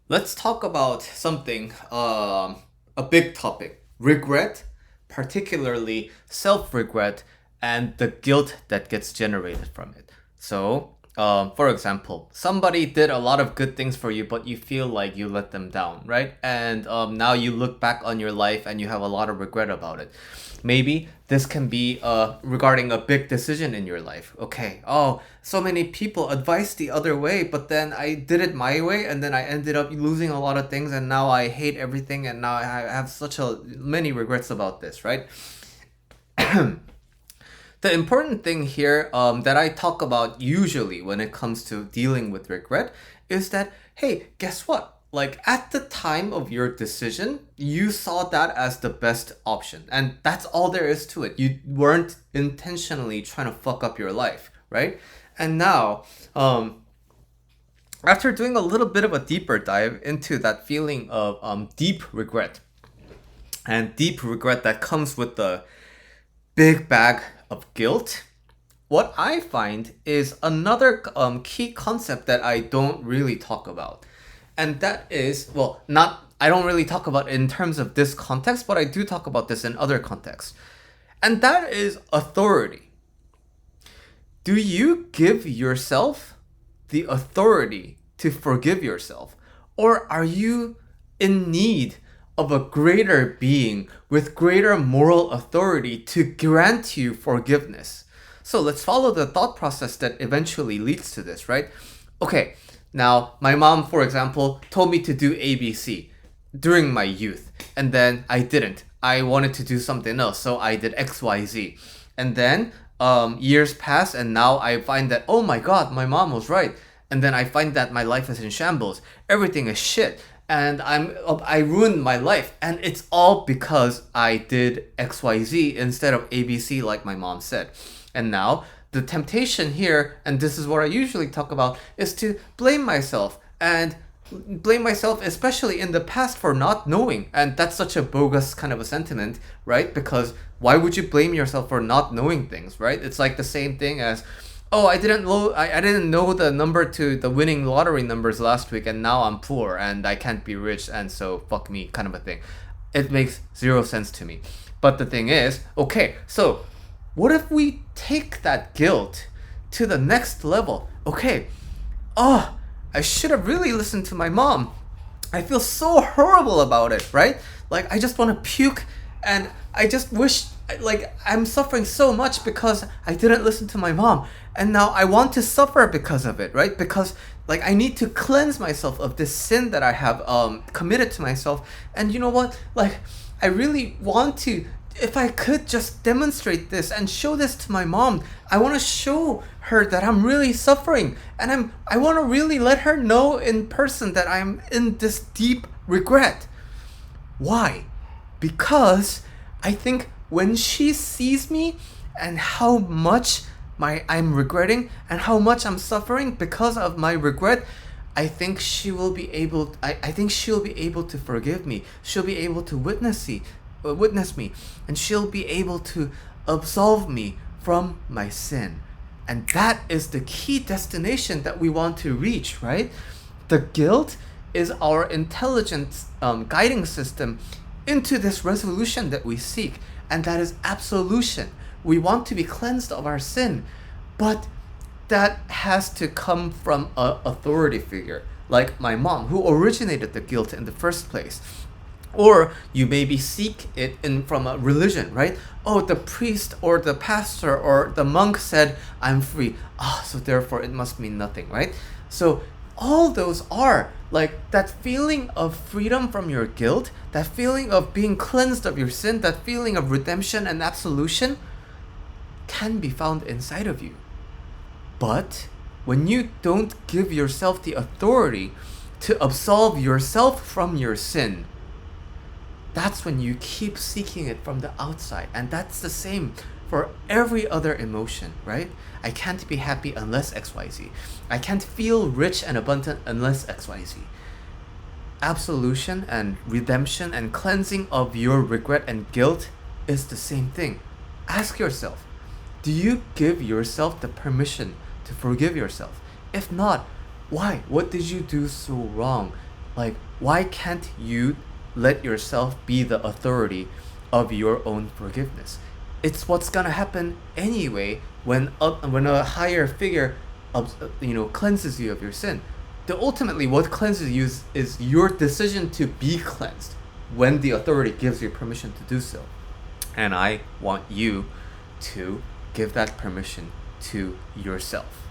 Let's talk about something, a big topic: regret, particularly self regret, and the guilt that gets generated from it. So, for example, somebody did a lot of good things for you, but you feel like you let them down, right? And now you look back on your life and you have a lot of regret about it. Maybe this can be regarding a big decision in your life. Okay, oh, so many people advised the other way, but then I did it my way, and then I ended up losing a lot of things, and now I hate everything, and now I have such many regrets about this, right? The important thing here that I talk about usually when it comes to dealing with regret is that, hey, guess what? Like at the time of your decision, you saw that as the best option. And that's all there is to it. You weren't intentionally trying to fuck up your life, right? And now, after doing a little bit of a deeper dive into that feeling of deep regret and deep regret that comes with the big bag of guilt, what I find is another key concept that I don't really talk about. And that is, well, not, I don't really talk about in terms of this context, but I do talk about this in other contexts. And that is authority. Do you give yourself the authority to forgive yourself? Or are you in need of a greater being with greater moral authority to grant you forgiveness? So let's follow the thought process that eventually leads to this, right? Okay, now my mom, for example, told me to do ABC during my youth, and then I didn't. I wanted to do something else, so I did XYZ. And then years pass, and now I find that, oh my god, my mom was right. And then I find that my life is in shambles. Everything is shit. And I ruined my life. And it's all because I did XYZ instead of ABC like my mom said. And now the temptation here, and this is what I usually talk about, is to blame myself and blame myself especially in the past for not knowing. And that's such a bogus kind of a sentiment, right? Because why would you blame yourself for not knowing things, right? It's like the same thing as, oh, I didn't know the number to the winning lottery numbers last week, and now I'm poor and I can't be rich, and so fuck me, kind of a thing. It makes zero sense to me. But the thing is, okay, so what if we take that guilt to the next level? Okay, oh, I should have really listened to my mom. I feel so horrible about it, right? Like I just want to puke, and I just wish, like, I'm suffering so much because I didn't listen to my mom, and now I want to suffer because of it, right? Because like I need to cleanse myself of this sin that I have committed to myself. And you know what? Like I really want to, if I could just demonstrate this and show this to my mom. I want to show her that I'm really suffering, and I want to really let her know in person that I'm in this deep regret. Why? Because I think when she sees me and how much I'm regretting and how much I'm suffering because of my regret, I think she will be able, I think she'll be able to forgive me. She'll be able to witness me, and she'll be able to absolve me from my sin. And that is the key destination that we want to reach, right? The guilt is our intelligent guiding system into this resolution that we seek, and that is absolution. We want to be cleansed of our sin, but that has to come from an authority figure like my mom, who originated the guilt in the first place. Or you maybe seek it in from a religion, right? Oh, the priest or the pastor or the monk said I'm free, so therefore it must mean nothing, right? So all those are like that feeling of freedom from your guilt, that feeling of being cleansed of your sin, that feeling of redemption and absolution can be found inside of you. But when you don't give yourself the authority to absolve yourself from your sin, that's when you keep seeking it from the outside. And that's the same for every other emotion, right? I can't be happy unless XYZ. I can't feel rich and abundant unless XYZ. Absolution and redemption and cleansing of your regret and guilt is the same thing. Ask yourself, do you give yourself the permission to forgive yourself? If not, why? What did you do so wrong? Like, why can't you let yourself be the authority of your own forgiveness? It's what's gonna happen anyway when a higher figure cleanses you of your sin. Ultimately, what cleanses you is your decision to be cleansed when the authority gives you permission to do so. And I want you to give that permission to yourself.